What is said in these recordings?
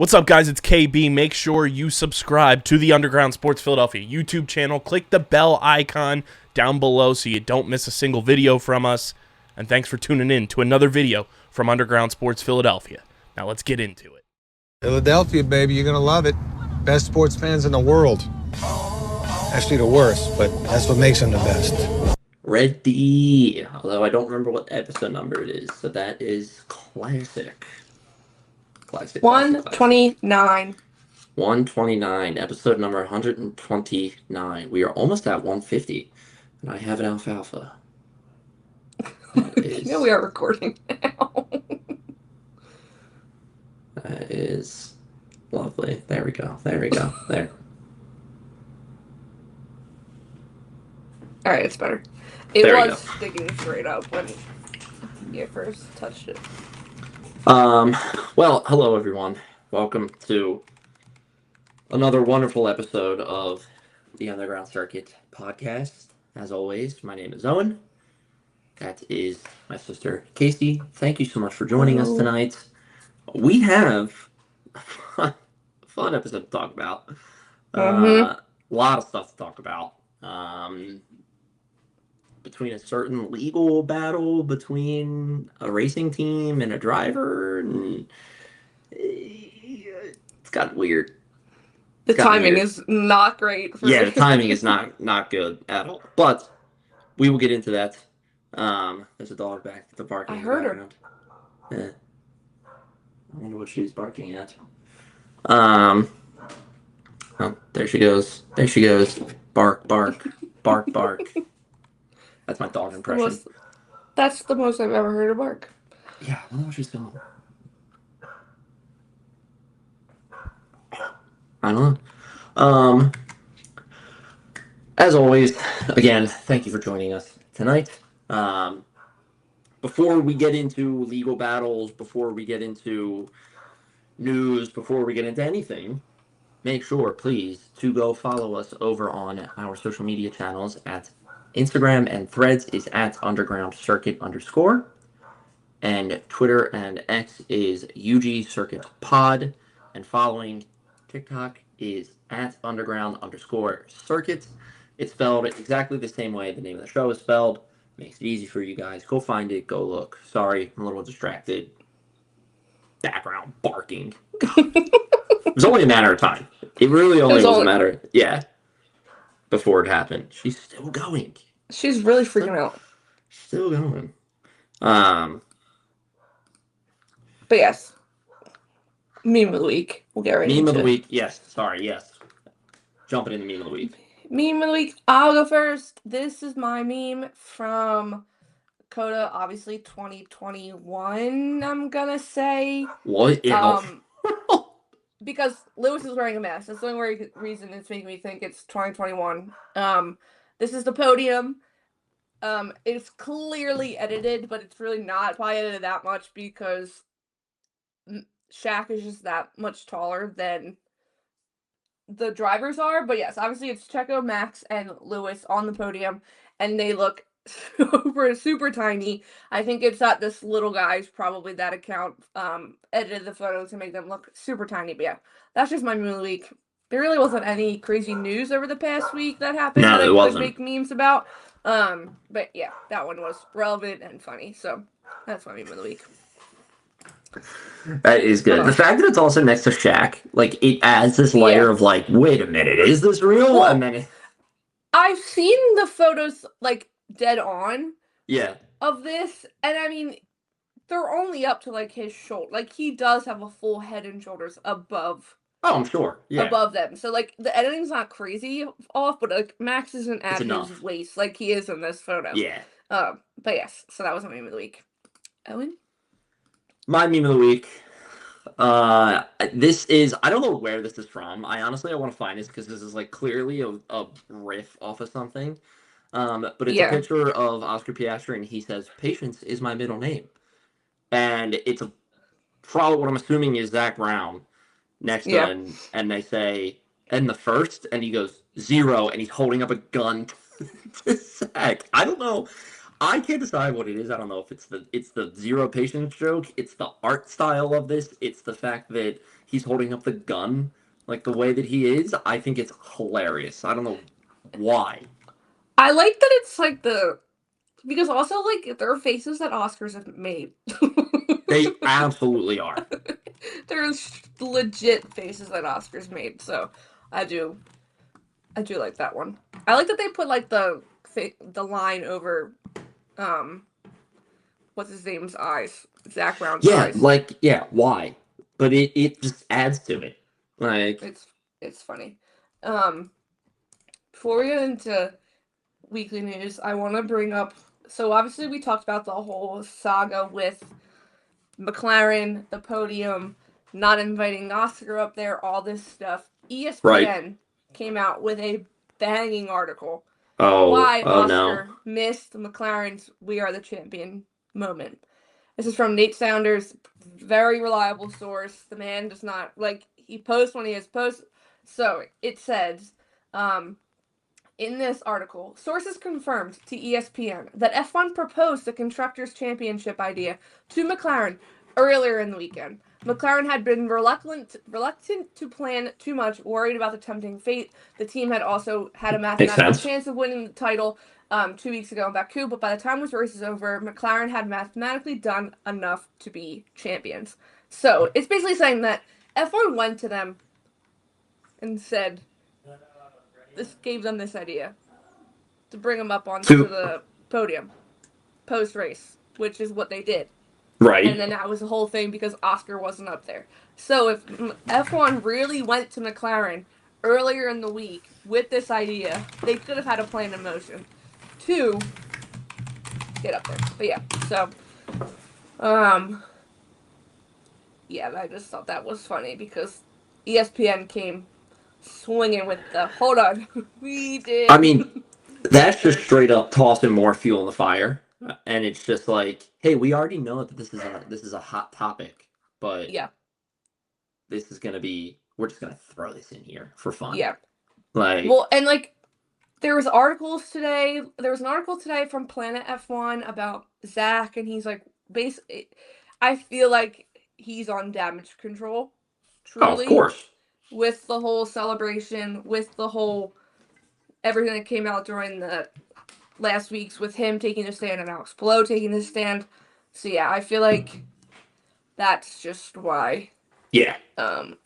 What's up, guys? It's KB. Make sure you subscribe to the Underground Sports Philadelphia YouTube channel. Click the bell icon down below so you don't miss a single video from us. And thanks for tuning in to another video from Underground Sports Philadelphia. Now let's get into it. Philadelphia, baby, you're going to love it. Best sports fans in the world. Actually, the worst, but that's what makes them the best. Ready, although I don't remember what episode number it is, so that is classic. Classic. 129. 129, episode number 129. We are almost at 150, and I have an alfalfa. Yeah, we are recording now. That is lovely. There we go. There we go. There. All right, it's better. It There we was sticking straight up when you first touched it. Well, hello everyone. Welcome to another wonderful episode of the Underground Circuit podcast. As always, my name is Owen. That is my sister Casey. Thank you so much for joining us tonight. We have a fun episode to talk about. A lot of stuff to talk about. Between a certain legal battle between a racing team and a driver, and it's gotten weird. The timing is not great. The timing is not good at all. But we will get into that. There's a dog back at the barking. I heard her. Yeah. I wonder what she's barking at. Oh, there she goes. There she goes. Bark, bark, bark, bark. That's my dog impression. That's the most I've ever heard her bark. Yeah, I don't know what she's doing. I don't know. As always, again, thank you for joining us tonight. Before we get into legal battles, before we get into news, before we get into anything, make sure, please, to go follow us over on our social media channels at Instagram and Threads is at underground_circuit_, and Twitter and X is UG_circuit_pod, and following TikTok is at underground_circuit. It's spelled exactly the same way the name of the show is spelled. Makes it easy for you guys. Go find it. Go look. Sorry, I'm a little distracted. Background barking. It was only a matter of time. It really only was a matter. Yeah. Before it happened. She's still going. She's really freaking out. Still going. But yes. Meme of the week. We'll get right into it. Meme of the week. Yes. Sorry. Yes. Jumping into meme of the week. Meme of the week. I'll go first. This is my meme from COTA, obviously 2021, I'm gonna say. What? Because Lewis is wearing a mask. That's the only reason it's making me think it's 2021. This is the podium. It's clearly edited, but it's really not probably edited that much because Shaq is just that much taller than the drivers are. But yes, obviously it's Checo, Max, and Lewis on the podium, and they look super tiny. I think it's that this little guy's probably that account edited the photos to make them look super tiny. But yeah, that's just my meme of the week. There really wasn't any crazy news over the past week that happened that I could make memes about. But yeah, that one was relevant and funny. So that's my meme of the week. That is good. The fact that it's also next to Shaq, like, it adds this layer of like, wait a minute, is this real? Well, and then I've seen the photos like dead on of this, and I mean they're only up to like his shoulder. Like, he does have a full head and shoulders above. Oh, I'm sure. Yeah. Above them. So like the editing's not crazy off, but like Max isn't at his waist like he is in this photo. Yeah. But yes, so that was my meme of the week. Owen? My meme of the week. This is, I don't know where this is from. I want to find this because this is like clearly a riff off of something. But it's a picture of Oscar Piastri, and he says, "Patience is my middle name." And it's probably what I'm assuming is Zach Brown next to him, and they say, "And the first," and he goes, "0," and he's holding up a gun to Zach. I don't know. I can't decide what it is. I don't know if it's the zero patience joke. It's the art style of this. It's the fact that he's holding up the gun, like the way that he is, I think it's hilarious. I don't know why. I like that it's like because also like there are faces that Oscars have made. They absolutely are. There's legit faces that Oscars made, so I do like that one. I like that they put like the line over what's his name's eyes, Zach Brown's eyes. Why? But it just adds to it. Like it's funny. Before we get into weekly news, I want to bring up. So obviously we talked about the whole saga with McLaren, the podium, not inviting Oscar up there, all this stuff. ESPN came out with a banging article. Why Oscar missed McLaren's "We Are the Champion" moment. This is from Nate Saunders, very reliable source. The man does not he posts when he has posts. So it says, in this article, sources confirmed to ESPN that F1 proposed the Constructors' Championship idea to McLaren earlier in the weekend. McLaren had been reluctant to plan too much, worried about the tempting fate. The team had also had a mathematical chance of winning the title 2 weeks ago in Baku, but by the time this race is over, McLaren had mathematically done enough to be champions. So it's basically saying that F1 went to them and said, this gave them this idea to bring them up onto the podium post-race, which is what they did. Right. And then that was the whole thing because Oscar wasn't up there. So if F1 really went to McLaren earlier in the week with this idea, they could have had a plan in motion to get up there. But yeah, so yeah, I just thought that was funny because ESPN came swinging with the hold on, we did. I mean, that's just straight up tossing more fuel in the fire, and it's just like, hey, we already know that this is a hot topic, but yeah, this is gonna be, we're just gonna throw this in here for fun. Yeah, well, and there was articles today. There was an article today from Planet F1 about Zach, and he's like, basically, I feel like he's on damage control. Truly, of course. With the whole celebration, with the whole everything that came out during the last weeks, with him taking a stand and Alex Palou taking the stand. So yeah, I feel like that's just why. Yeah.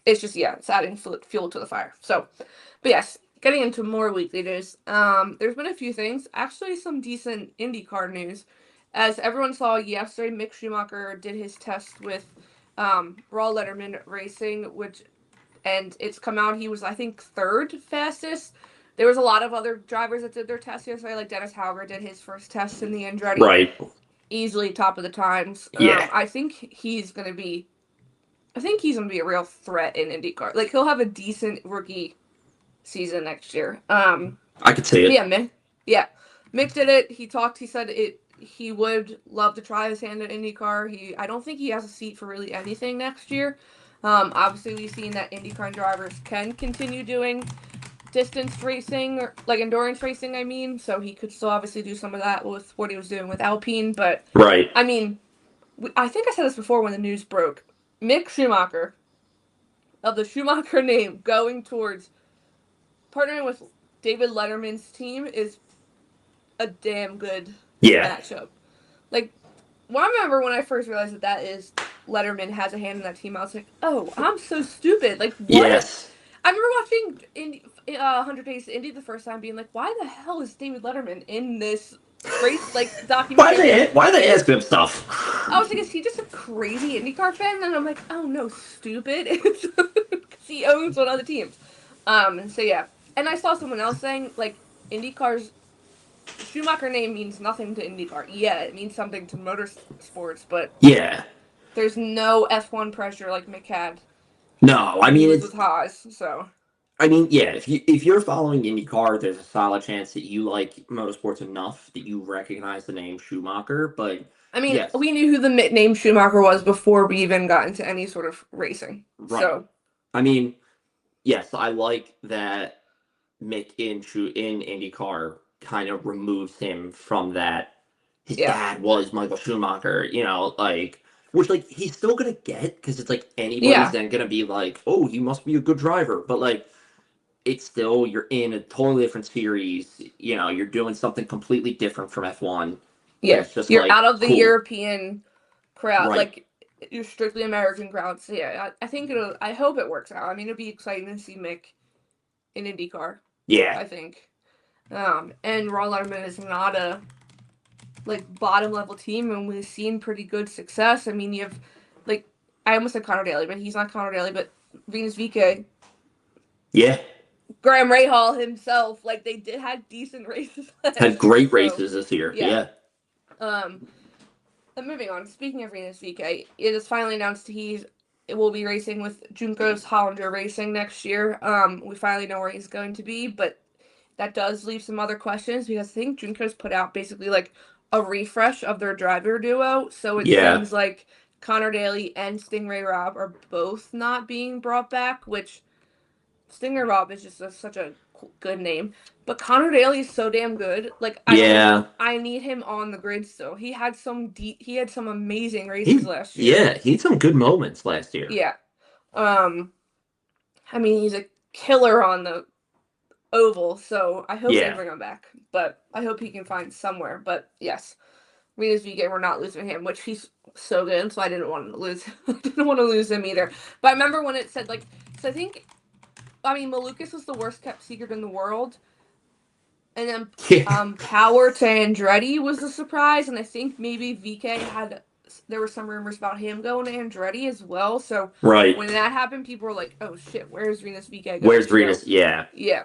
It's just it's adding fuel to the fire. So, but yes, getting into more weekly news. There's been a few things, actually some decent IndyCar news. As everyone saw yesterday, Mick Schumacher did his test with Raw Letterman Racing, and it's come out he was, I think, third fastest. There was a lot of other drivers that did their tests yesterday, like Dennis Hauger did his first test in the Andretti. Right. Easily top of the times. Yeah. I think he's going to be a real threat in IndyCar. Like, he'll have a decent rookie season next year. I could see it. Yeah, Mick did it. He said he would love to try his hand at IndyCar. I don't think he has a seat for really anything next year. Obviously, we've seen that IndyCar drivers can continue doing distance racing, or like endurance racing, I mean. So he could still obviously do some of that with what he was doing with Alpine. But, right. I mean, I think I said this before when the news broke. Mick Schumacher, of the Schumacher name, going towards partnering with David Letterman's team is a damn good matchup. Like, I remember when I first realized that is Letterman has a hand in that team, I was like, oh, I'm so stupid. Like, what? Yes. I remember watching 100 Days to Indy the first time, being like, why the hell is David Letterman in this race, documentary? Why are they asking him stuff? I was like, is he just a crazy IndyCar fan? And I'm like, oh no, stupid. It's because he owns one of the teams. So yeah. And I saw someone else saying, like, IndyCar's Schumacher name means nothing to IndyCar. Yeah, it means something to motorsports, but yeah, there's no F1 pressure like Mick had. No, I mean, it's with Haas, so. I mean, yeah, if you're following IndyCar, there's a solid chance that you like motorsports enough that you recognize the name Schumacher, but I mean, we knew who the name Schumacher was before we even got into any sort of racing. Right. So, I mean, yes, I like that Mick in IndyCar kind of removes him from that. His dad was Michael Schumacher, like, which like he's still gonna get because it's like anybody's Yeah. then gonna be like, oh, he must be a good driver, but like it's still you're in a totally different series. You know, you're doing something completely different from F1. Yeah. It's just You're like out of the cool, European crowd. right? Like, you're strictly American crowd. So yeah, I think I hope it works out. I mean, it'd be exciting to see Mick in IndyCar, Yeah, I think. And Ron Letterman is not a like bottom level team, and we've seen pretty good success. I mean, you have like I almost said Connor Daly, but he's not Connor Daly, but Venus VK, yeah. Graham Rahal himself, like they did had decent races last Had great year, races this year. yeah. Yeah. But moving on, speaking of Venus VK, it is finally announced it will be racing with Junko's Hollander Racing next year. We finally know where he's going to be, but that does leave some other questions because I think Junko's put out basically like a refresh of their driver duo. So it Yeah. seems like Connor Daly and Stingray Robb are both not being brought back, which Stingray Robb is just such a good name. But Connor Daly is so damn good. Like Yeah. I need him on the grid still. He had some amazing races He last year. yeah, he had some good moments last year. Yeah. I mean, he's a killer on the oval, so I hope they Yeah. bring him back. But I hope he can find somewhere. But yes, Venus VK, we're not losing him, which he's so good, so I didn't want to lose. I didn't want to lose him either. But I remember when it said like, so I mean, Malukas was the worst kept secret in the world, and then Yeah. Power to Andretti was the surprise, and I think maybe VK there were some rumors about him going to Andretti as well. So Right. when that happened, people were like, "Oh shit, where's Venus VK going?" Where's Venus? So, Yeah. yeah.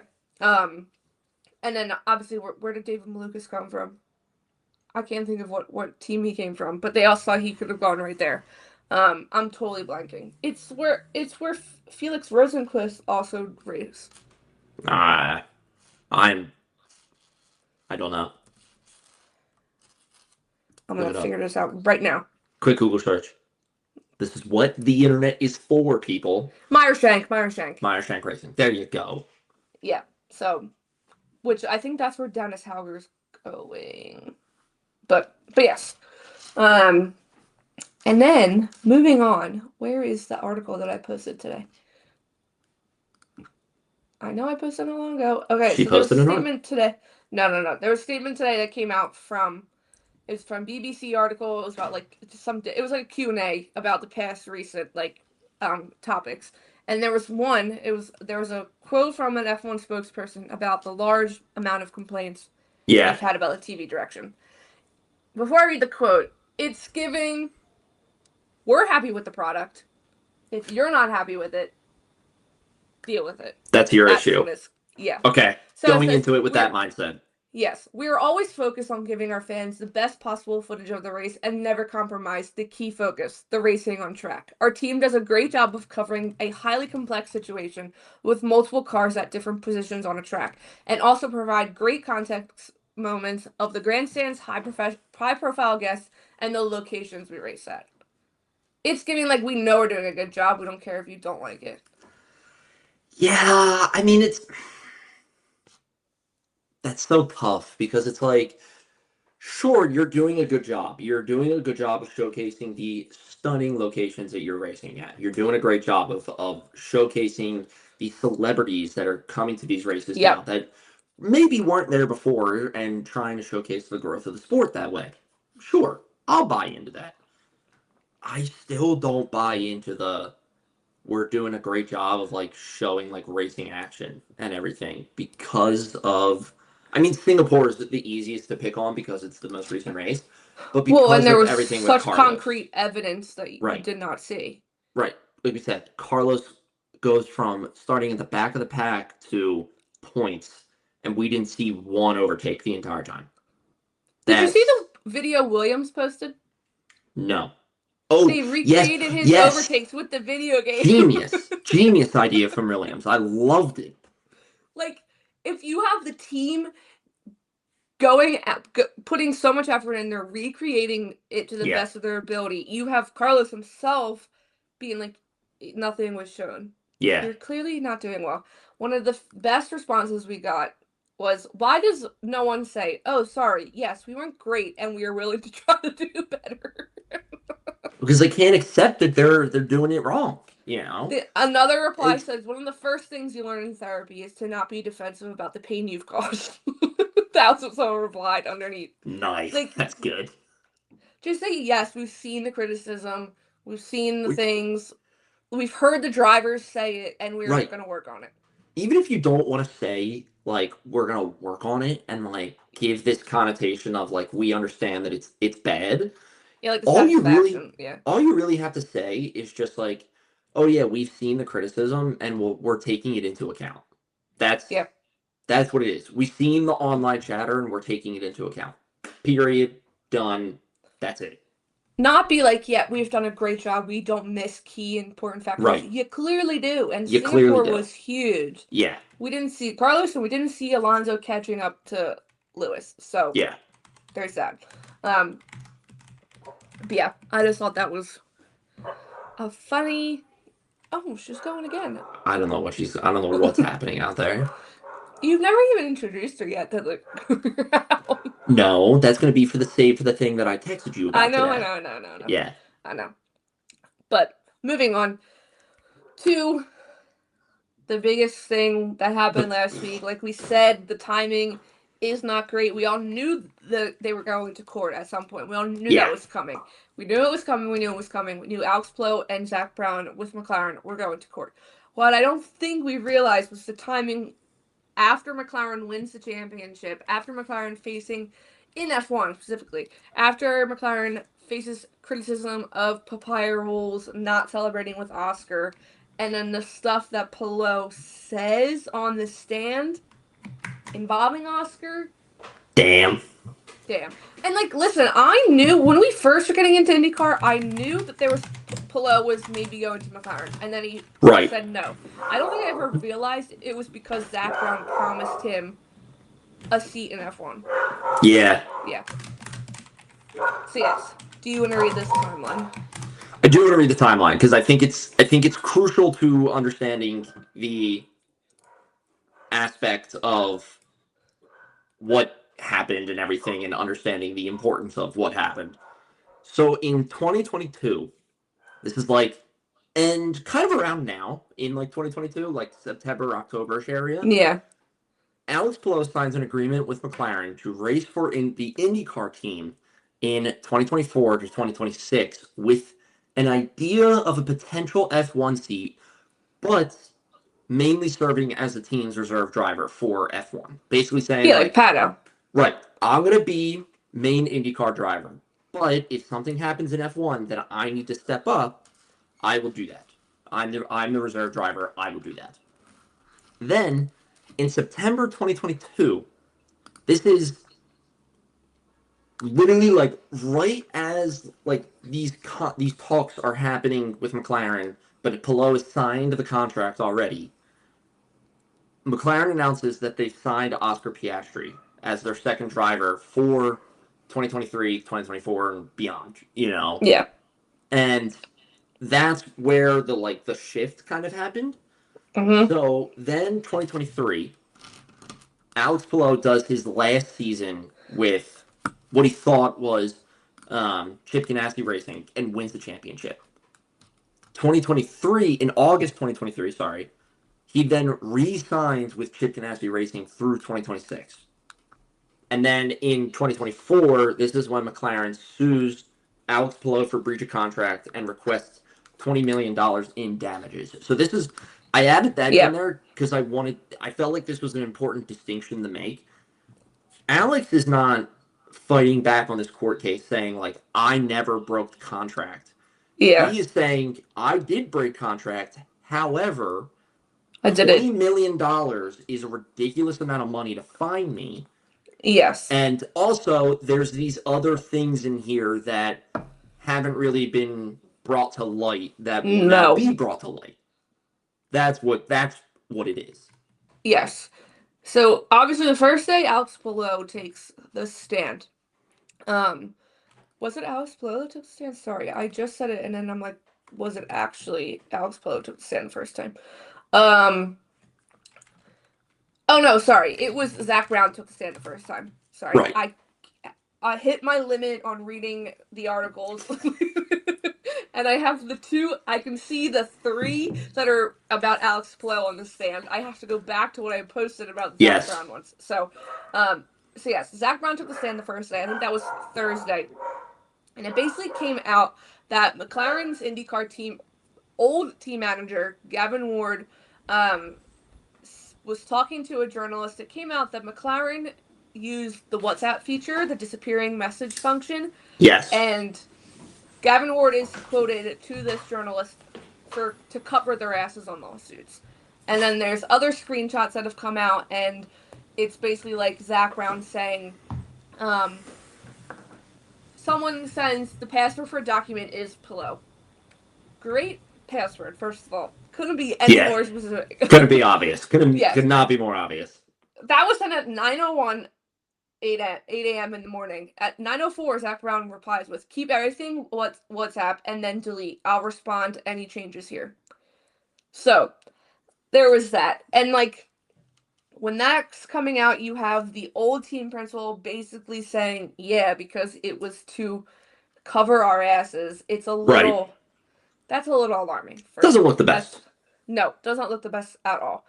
And then obviously, where did David Malukas come from? I can't think of what team he came from, but they all saw he could have gone right there. I'm totally blanking. It's where Felix Rosenqvist also raced. I don't know. I'm gonna figure this out right now. Quick Google search. This is what the internet is for, people. Meyershank. Meyershank Racing. There you go. Yeah. So, which I think that's where Dennis Hauger's going. But yes. And then moving on, where is the article that I posted today? I know I posted it long ago. Okay, She so there was posted a it statement today. No. There was a statement today that came out from. It was from BBC article. It was about like it was like a Q&A about the past recent like topics. And there was a quote from an F1 spokesperson about the large amount of complaints Yeah. they've had about the TV direction. Before I read the quote, it's giving, we're happy with the product. If you're not happy with it, deal with it. That's your issue. Yeah. Okay. So Going into it with that mindset. Yes, we are always focused on giving our fans the best possible footage of the race and never compromise the key focus, the racing on track. Our team does a great job of covering a highly complex situation with multiple cars at different positions on a track, and also provide great context moments of the grandstands, high-profile guests, and the locations we race at. It's giving like we know we're doing a good job. We don't care if you don't like it. Yeah, I mean, that's so tough because it's like, sure, you're doing a good job. You're doing a good job of showcasing the stunning locations that you're racing at. You're doing a great job of showcasing the celebrities that are coming to these races now that maybe weren't there before and trying to showcase the growth of the sport that way. Sure, I'll buy into that. I still don't buy into we're doing a great job of like showing like racing action and everything because of, I mean, Singapore is the easiest to pick on because it's the most recent race, but because and there of was everything such with Carlos, concrete evidence that you did not see. Right. Like we said, Carlos goes from starting at the back of the pack to points, and we didn't see one overtake the entire time. Did you see the video Williams posted? No. Oh, they recreated his overtakes with the video game. Genius idea from Williams. I loved it. Like, if you have the team putting so much effort in, they're recreating it to the best of their ability. You have Carlos himself being like, nothing was shown. Yeah. You're clearly not doing well. One of the best responses we got was, why does no one say, oh, sorry, yes, we weren't great and we are willing to try to do better? because they can't accept that they're doing it wrong. You know. Another reply says, one of the first things you learn in therapy is to not be defensive about the pain you've caused. That's what someone replied underneath. Nice. Like, that's good. Just say, yes, we've seen the criticism, we've seen the things, we've heard the drivers say it, and we're going to work on it. Even if you don't want to say, like, we're going to work on it and, like, give this connotation of, like, we understand that it's bad. Yeah, like the satisfaction. All you really have to say is just, like, oh, yeah, we've seen the criticism and we're taking it into account. That's what it is. We've seen the online chatter and we're taking it into account. Period. Done. That's it. Not be like, yeah, we've done a great job. We don't miss key important factors. Right. You clearly do. And you Singapore was huge. Yeah. We didn't see Carlos and we didn't see Alonso catching up to Lewis. So yeah, there's that. But yeah, I just thought that was a funny. Oh, she's going again. I don't know what's happening out there. You've never even introduced her yet to the No, that's going to be for the thing that I texted you about. I know. Yeah. I know. But moving on to the biggest thing that happened last week. Like we said, the timing is not great. We all knew that they were going to court at some point. We all knew that was coming. We knew it was coming. We knew Alex Palou and Zach Brown with McLaren were going to court. What I don't think we realized was the timing after McLaren wins the championship, after McLaren facing, in F1 specifically, after McLaren faces criticism of papaya rules, not celebrating with Oscar, and then the stuff that Palou says on the stand involving Oscar. Damn. And, like, listen, I knew, when we first were getting into IndyCar, I knew that Palou was maybe going to McLaren, and then he said no. I don't think I ever realized it was because Zach Brown promised him a seat in F1. Yeah. So, yes. Do you want to read this timeline? I do want to read the timeline, because I think it's crucial to understanding the aspect of what happened and everything, and understanding the importance of what happened. So in 2022, this is like, and kind of around now, in like 2022, like September, October-ish area. Yeah. Alex Palou signs an agreement with McLaren to race for the IndyCar team in 2024 to 2026 with an idea of a potential F1 seat, but mainly serving as the team's reserve driver for F1. Basically saying, like Pato. Right. I'm going to be main IndyCar driver. But if something happens in F1 that I need to step up, I will do that. I'm the reserve driver. I will do that. Then, in September 2022, this is literally like right as like these talks are happening with McLaren, but Palou has signed the contract already. McLaren announces that they've signed Oscar Piastri as their second driver for 2023, 2024, and beyond, Yeah. And that's where the shift kind of happened. Mm-hmm. So then 2023, Alex Palou does his last season with what he thought was Chip Ganassi Racing and wins the championship. 2023, in August 2023, he then re-signs with Chip Ganassi Racing through 2026. And then in 2024, this is when McLaren sues Alex Palou for breach of contract and requests $20 million in damages. So this is, I added that in there because I felt like this was an important distinction to make. Alex is not fighting back on this court case saying, like, I never broke the contract. Yeah. He is saying, I did break contract, however, I did it. $20 million is a ridiculous amount of money to fine me. Yes. And also, there's these other things in here that haven't really been brought to light that will now be brought to light. That's what it is. Yes. So, obviously, the first day, Alex Palou takes the stand. Was it Alex Palou that took the stand? Sorry, I just said it, and then I'm like, was it actually Alex Palou took the stand the first time? Oh, no, sorry. It was Zach Brown took the stand the first time. Sorry. Right. I hit my limit on reading the articles. and I have the two. I can see the three that are about Alex Palou on the stand. I have to go back to what I posted about the Zach Yes. Brown ones. So yes, Zach Brown took the stand the first day. I think that was Thursday, and it basically came out that McLaren's IndyCar team, old team manager Gavin Ward, was talking to a journalist. It came out that McLaren used the WhatsApp feature, the disappearing message function. Yes. And Gavin Ward is quoted to this journalist to cover their asses on lawsuits. And then there's other screenshots that have come out, and it's basically like Zach Brown saying, someone sends the password for a document is Palou. Great password, first of all. Couldn't be any more specific. Couldn't be obvious. Yes. Could not be more obvious. That was sent at 9:01, 8 a.m. in the morning. At 9:04, Zach Brown replies with, "Keep everything WhatsApp and then delete. I'll respond to any changes here." So, there was that. And, like, when that's coming out, you have the old team principal basically saying, yeah, because it was to cover our asses. It's a little... Right. That's a little alarming. Doesn't look the best. No, does not look the best at all.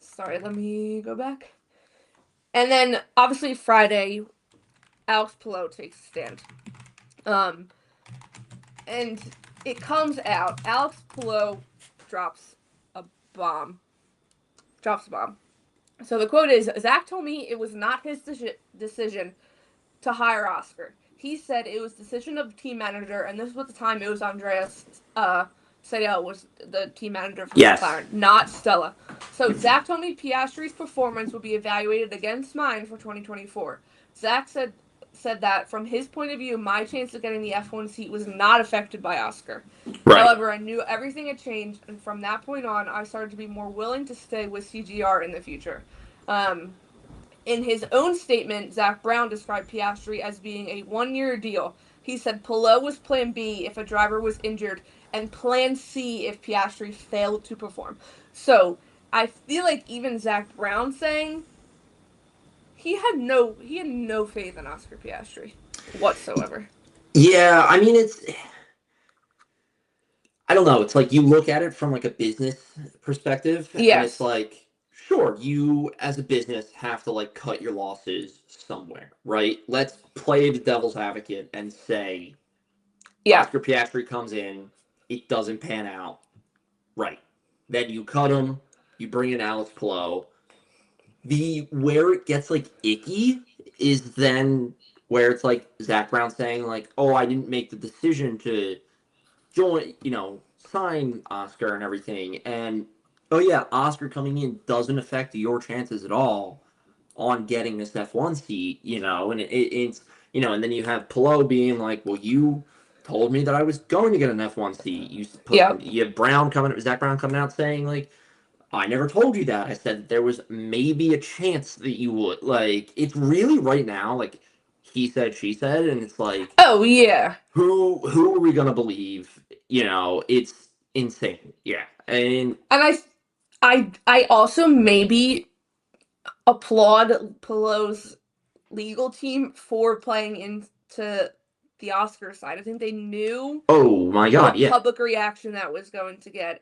Sorry, let me go back. And then, obviously, Friday, Alex Palou takes a stand. And it comes out, Alex Palou drops a bomb. So the quote is, Zach told me it was not his decision to hire Oscar. He said it was the decision of the team manager, and this was the time it was Andreas Seidel was the team manager for McLaren, not Stella. So Zach told me Piastri's performance would be evaluated against mine for 2024. Zach said that from his point of view, my chance of getting the F1 seat was not affected by Oscar. Right. However, I knew everything had changed, and from that point on, I started to be more willing to stay with CGR in the future. In his own statement, Zach Brown described Piastri as being a one-year deal. He said Palou was plan B if a driver was injured and plan C if Piastri failed to perform. So, I feel like even Zach Brown saying he had no faith in Oscar Piastri whatsoever. Yeah, I mean, I don't know. It's like you look at it from like a business perspective, and it's like, sure, you as a business have to like cut your losses somewhere, right? Let's play the devil's advocate and say, Oscar Piastri comes in, it doesn't pan out, right? Then you cut him, you bring in Alex Palou. Where it gets like icky is then where it's like Zach Brown saying like, oh, I didn't make the decision to join, sign Oscar and everything. And, oh yeah, Oscar coming in doesn't affect your chances at all on getting this F1 seat, and it's, and then you have Palou being like, well, you told me that I was going to get an F1 seat. You have Zach Brown coming out saying like, I never told you that. I said there was maybe a chance that you would. Like, it's really right now, like, he said, she said, and it's like, oh yeah, who are we gonna believe? It's insane. Yeah, and I also maybe applaud Palou's legal team for playing into the Oscar side. I think they knew. Oh my God! What public reaction that was going to get.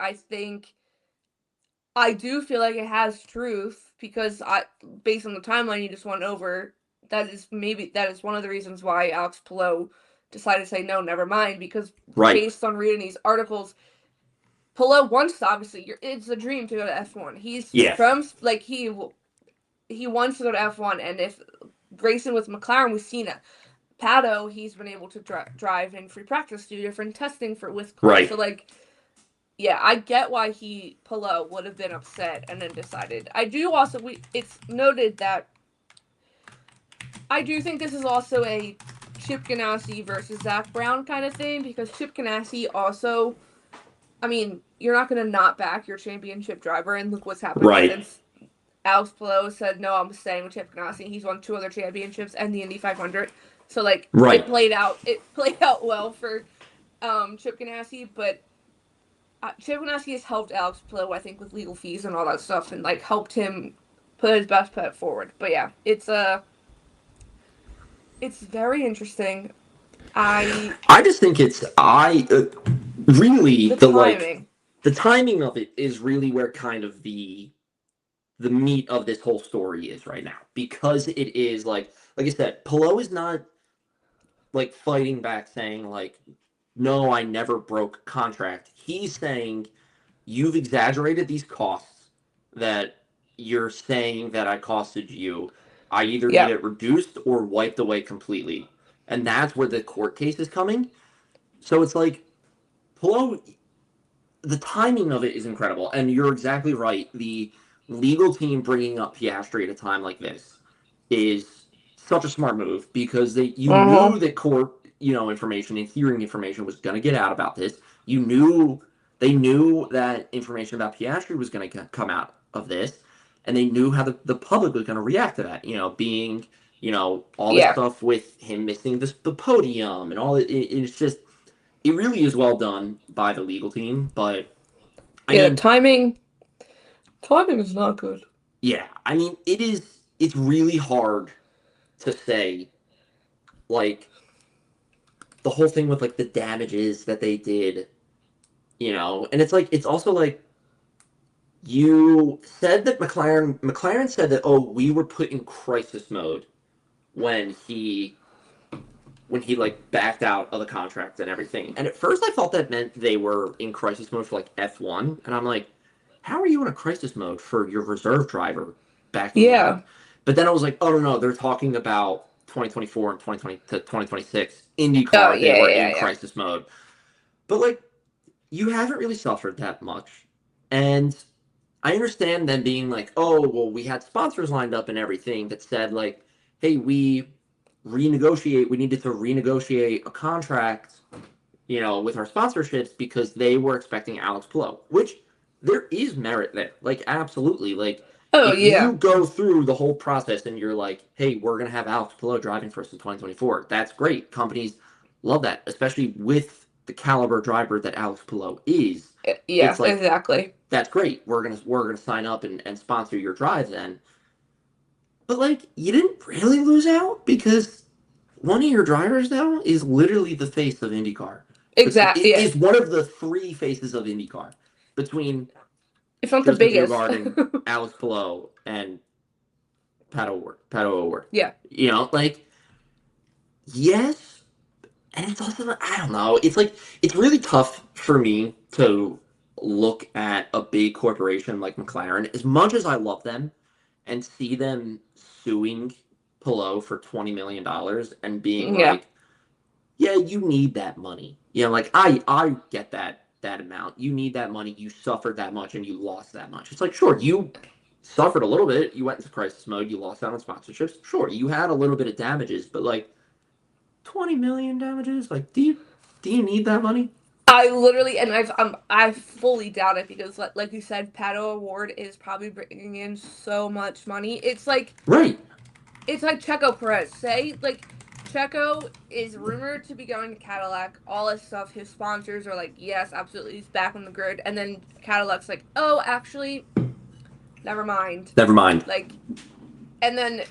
I do feel like it has truth because based on the timeline you just went over, that is one of the reasons why Alex Palou decided to say no, never mind. Because based on reading these articles, Palou wants obviously it's a dream to go to F1. He's from like he wants to go to F1, and if racing with McLaren, we've seen it. Pato, he's been able to drive in free practice, do different testing with cars. Right. So like. Yeah, I get why Palou would have been upset and then decided. I do also, it's noted that I do think this is also a Chip Ganassi versus Zach Brown kind of thing, because Chip Ganassi also, I mean, you're not going to not back your championship driver, and look what's happened since Alex Palou said, no, I'm staying with Chip Ganassi. He's won 2 other championships and the Indy 500. So, like, it played out well for Chip Ganassi, but Chip Ganassi has helped Alex Palou, I think, with legal fees and all that stuff, and like helped him put his best foot forward. But yeah, it's very interesting. I just think it's really timing. The timing of it is really where kind of the meat of this whole story is right now, because it is like I said, Palou is not like fighting back saying like, no, I never broke contract. He's saying you've exaggerated these costs that you're saying that I costed you. I either need it reduced or wiped away completely. And that's where the court case is coming. So it's like, Palou, the timing of it is incredible. And you're exactly right. The legal team bringing up Piastri at a time like this is such a smart move, because you knew that court, information and hearing information was going to get out about this. They knew that information about Piastri was going to come out of this, and they knew how the public was going to react to that. Being all this stuff with him missing the podium and all. It's just, it really is well done by the legal team, but I mean, timing is not good. Yeah, I mean, it's really hard to say, like, the whole thing with like the damages that they did, and it's also like, you said that McLaren said that, oh, we were put in crisis mode when he like backed out of the contract and everything. And at first I thought that meant they were in crisis mode for like F1, and I'm like, how are you in a crisis mode for your reserve driver backing out? But then I was like, oh no, they're talking about 2024 and 2020 to 2026 IndyCar. They were in crisis mode. But like, you haven't really suffered that much. And I understand them being like, oh, well, we had sponsors lined up and everything that said like, hey, we needed to renegotiate a contract, with our sponsorships, because they were expecting Alex Palou, which there is merit there. Like, absolutely. Like, if you go through the whole process and you're like, hey, we're going to have Alex Palou driving for us in 2024, that's great. Companies love that, especially with the caliber driver that Alex Palou is. Yeah, it's like, exactly. That's great. We're gonna sign up and sponsor your drive then. But like, you didn't really lose out, because one of your drivers now is literally the face of IndyCar. Exactly. It is one of the three faces of IndyCar, between if not the biggest, Alex Palou, and Pato O'Ward. Yeah. Like, yes, and it's also, I don't know. It's like, it's really tough for me to look at a big corporation like McLaren, as much as I love them, and see them suing Palou for $20 million and being like, yeah, you need that money. Like, I get that amount. You need that money. You suffered that much and you lost that much. It's like, sure, you suffered a little bit. You went into crisis mode. You lost out on sponsorships. Sure, you had a little bit of damages, but like, 20 million damages? Like, do you need that money? I literally, and I fully doubt it, because like you said, Pato O'Ward is probably bringing in so much money. It's like, right. It's like Checo Perez. Say, like, Checo is rumored to be going to Cadillac, all this stuff. His sponsors are like, yes, absolutely, he's back on the grid. And then Cadillac's like, oh, actually, never mind. Like, and then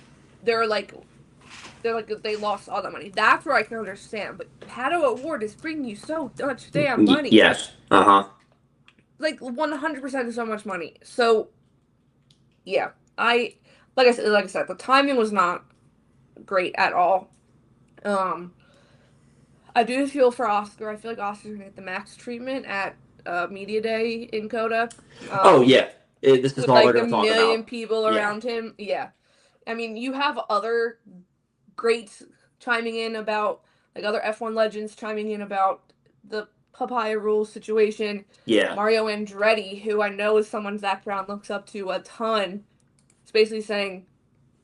they lost all that money. That's where I can understand. But Pato O'Ward is bringing you so much damn money. Yes. Like, 100% so much money. So, yeah, like I said, the timing was not great at all. I do feel for Oscar. I feel like Oscar's gonna get the max treatment at Media Day in COTA. This is all like they're gonna talk about. 1 million people around him. Yeah, I mean, you have other greats chiming in about, like, other F1 legends chiming in about the papaya rules situation. Yeah, Mario Andretti, who I know is someone Zach Brown looks up to a ton, is basically saying,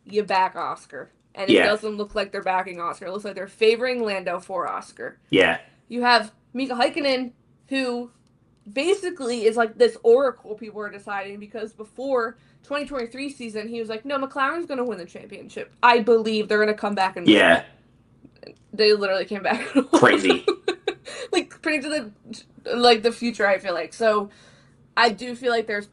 you back Oscar. And it doesn't look like they're backing Oscar. It looks like they're favoring Lando for Oscar. Yeah. You have Mika Häkkinen, who basically is like this oracle people are deciding, because before 2023 season, he was like, no, McLaren's going to win the championship. I believe they're going to come back and win. They literally came back. Crazy. Like, predicted the future, I feel like. So I do feel like there's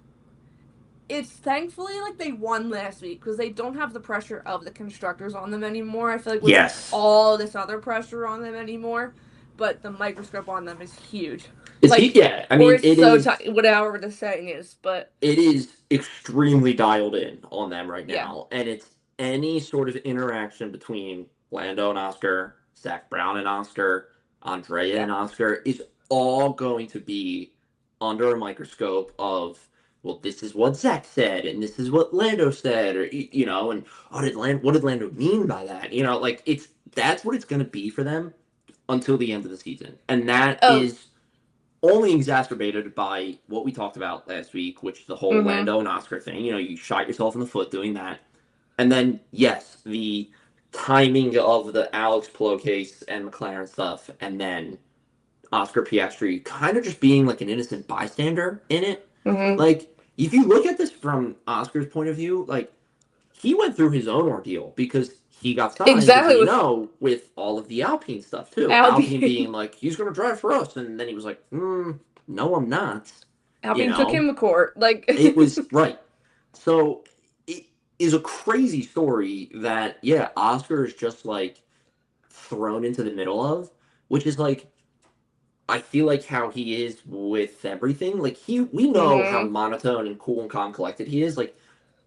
it's thankfully like they won last week because they don't have the pressure of the constructors on them anymore. I feel like with Yes. all this other pressure on them anymore, but the microscope on them is huge. Yeah, I or mean, it's so tight, whatever the saying is, but it is extremely dialed in on them right yeah. now, and it's any sort of interaction between Lando and Oscar, Zach Brown and Oscar, Andrea and Oscar is all going to be under a microscope of, well, this is what Zach said, and this is what Lando said, or and what did Lando mean by that? That's what it's going to be for them until the end of the season, and that Oh, is only exacerbated by what we talked about last week, which is the whole Lando and Oscar thing. You shot yourself in the foot doing that. And then, yes, the timing of the Alex Palou case and McLaren stuff, and then Oscar Piastri kind of just being like an innocent bystander in it. Like, if you look at this from Oscar's point of view, like, he went through his own ordeal because he got signed, exactly with all of the Alpine stuff too. Alpine. Alpine being like, he's going to drive for us, and then he was like, no, I'm not. Alpine took him to court. Like it was right. So it is a crazy story that Oscar is just like thrown into the middle of, which is like, I feel like how he is with everything. Like we know how monotone and cool and calm collected he is. Like,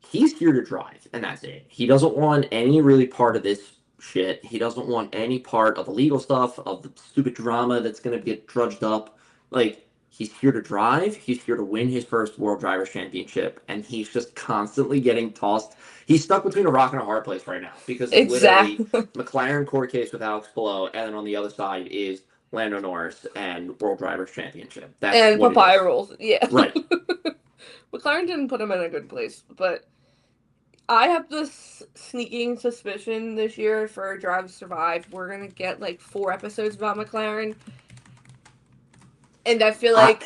he's here to drive, and that's it. He doesn't want any really part of this shit. He doesn't want any part of the legal stuff, of the stupid drama that's going to get drudged up. Like, he's here to drive. He's here to win his first World Drivers' Championship, and he's just constantly getting tossed. He's stuck between a rock and a hard place right now because it's literally McLaren court case with Alex Palou, and then on the other side is Lando Norris and World Drivers' Championship. And papaya rules. Yeah. Right. McLaren didn't put him in a good place, but I have this sneaking suspicion this year for Drive to Survive we're gonna get like 4 episodes about McLaren, and I feel like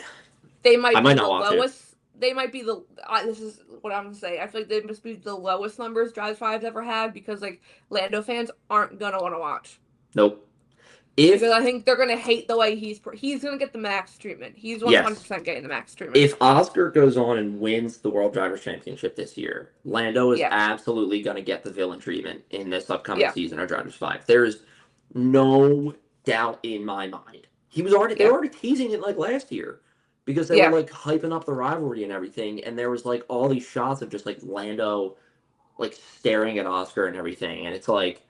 they might be the lowest. They might be the. This is what I'm gonna say. I feel like they must be the lowest numbers Drive to Survive's ever had because like Lando fans aren't gonna want to watch. Nope. Because I think they're gonna hate the way he's gonna get the max treatment. He's 100% getting the max treatment. If Oscar goes on and wins the World Drivers' Championship this year, Lando is absolutely gonna get the villain treatment in this upcoming season of Drive to Survive. There's no doubt in my mind. They were already teasing it like last year because they were like hyping up the rivalry and everything, and there was like all these shots of just like Lando like staring at Oscar and everything, and it's like.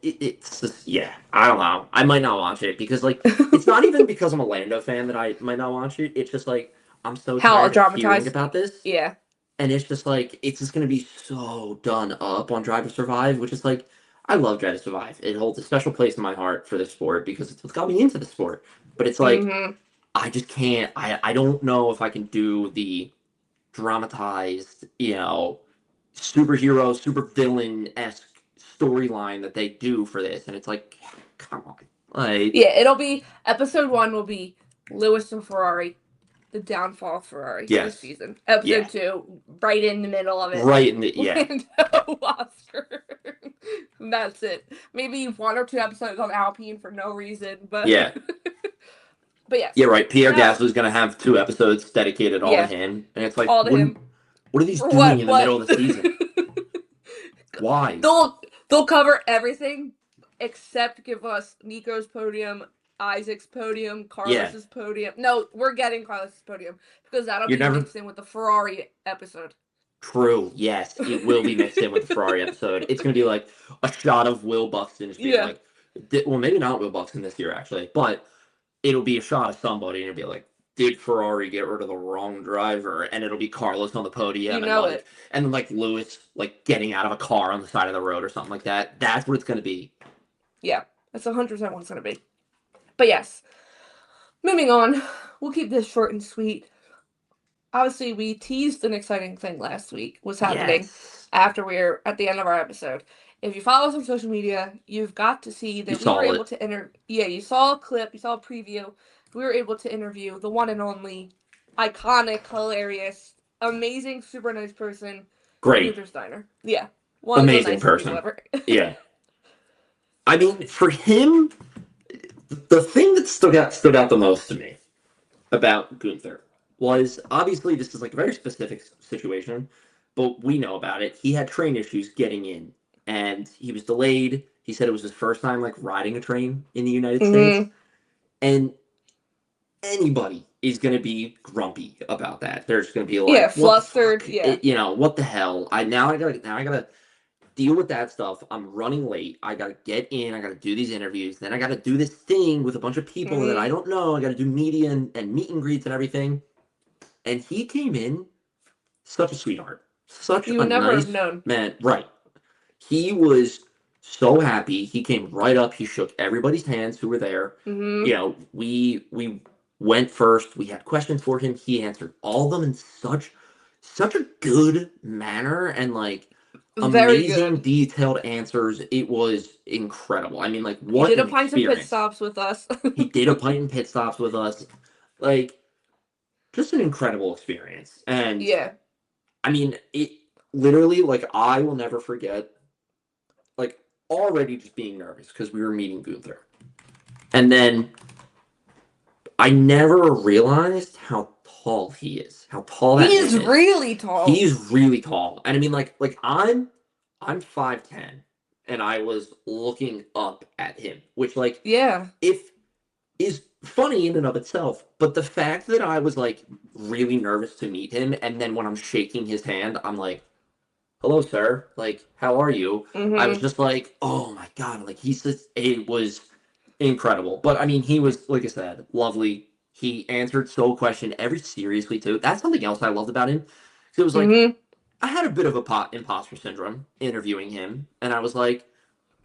It's just, I don't know. I might not watch it because, like, it's not even because I'm a Lando fan that I might not watch it. It's just, like, I'm so tired of hearing about this. Yeah. And it's just, like, it's just going to be so done up on Drive to Survive, which is, like, I love Drive to Survive. It holds a special place in my heart for this sport because it's what's got me into the sport. But it's, like, I just can't, I don't know if I can do the dramatized, superhero, super villain-esque storyline that they do for this, and it's like, come on. Like, it'll be episode 1 will be Lewis and Ferrari, the downfall of Ferrari this season. Episode 2, right in the middle of it. Right in the Lando Oscar. That's it. Maybe 1 or 2 episodes on Alpine for no reason, but but yes. Yeah, right. Pierre Gasly's gonna have 2 episodes dedicated all to him, and it's like, all to him. What are these doing in the middle of the season? Why? They'll cover everything except give us Nico's podium, Isaac's podium, Carlos's podium. No, we're getting Carlos's podium because that'll be mixed in with the Ferrari episode. True. Yes, it will be mixed in with the Ferrari episode. It's going to be like a shot of Will Buxton just being like, well, maybe not Will Buxton this year actually, but it'll be a shot of somebody and it'll be like, did Ferrari get rid of the wrong driver? And it'll be Carlos on the podium. And like Lewis like getting out of a car on the side of the road or something like that. That's what it's going to be. Yeah, that's 100% what it's going to be. But yes, moving on. We'll keep this short and sweet. Obviously, we teased an exciting thing last week was happening after we were at the end of our episode. If you follow us on social media, you've got to see that we were able to you saw a clip, you saw a preview. We were able to interview the one and only, iconic, hilarious, amazing, super nice person, Guenther Steiner. Yeah. One amazing person. Yeah. I mean, for him, the thing that stood out the most to me about Guenther was obviously this is like a very specific situation, but we know about it. He had train issues getting in, and he was delayed. He said it was his first time like riding a train in the United States, Mm-hmm. and anybody is going to be grumpy about that. There's going to be Yeah, like, what the flustered. fuck? Yeah. What the hell? I gotta deal with that stuff. I'm running late. I gotta get in. I gotta do these interviews. Then I gotta do this thing with a bunch of people that I Mm-hmm. don't know. I gotta do media and meet and greets and everything. And he came in such a sweetheart, such You a would never have nice known. man. Right. He was so happy. He came right up. He shook everybody's hands who were there. Mm-hmm. We went first. We had questions for him. He answered all of them in such a good manner and like Very amazing good. detailed answers. It was incredible. I mean, like He what did a an pint some pit experience. stops with us. He did a pint and pit stops with us. Like just an incredible experience. And Yeah. I mean, it literally like I will never forget like already just being nervous because we were meeting Gunther. And then I never realized how tall he is, how tall that He's man is. really tall. He's really tall. And I mean like I'm 5'10", and I was looking up at him, which like Yeah. if is funny in and of itself, but the fact that I was like really nervous to meet him and then when I'm shaking his hand, I'm like, "Hello, sir. Like, how are you?" I was Mm-hmm. just like, "Oh my god!" Like it was incredible. But I mean, he was like I said, lovely. He answered so question every seriously too. That's something else I loved about him. 'Cause it was like Mm-hmm. I had a bit of a imposter syndrome interviewing him, and I was like,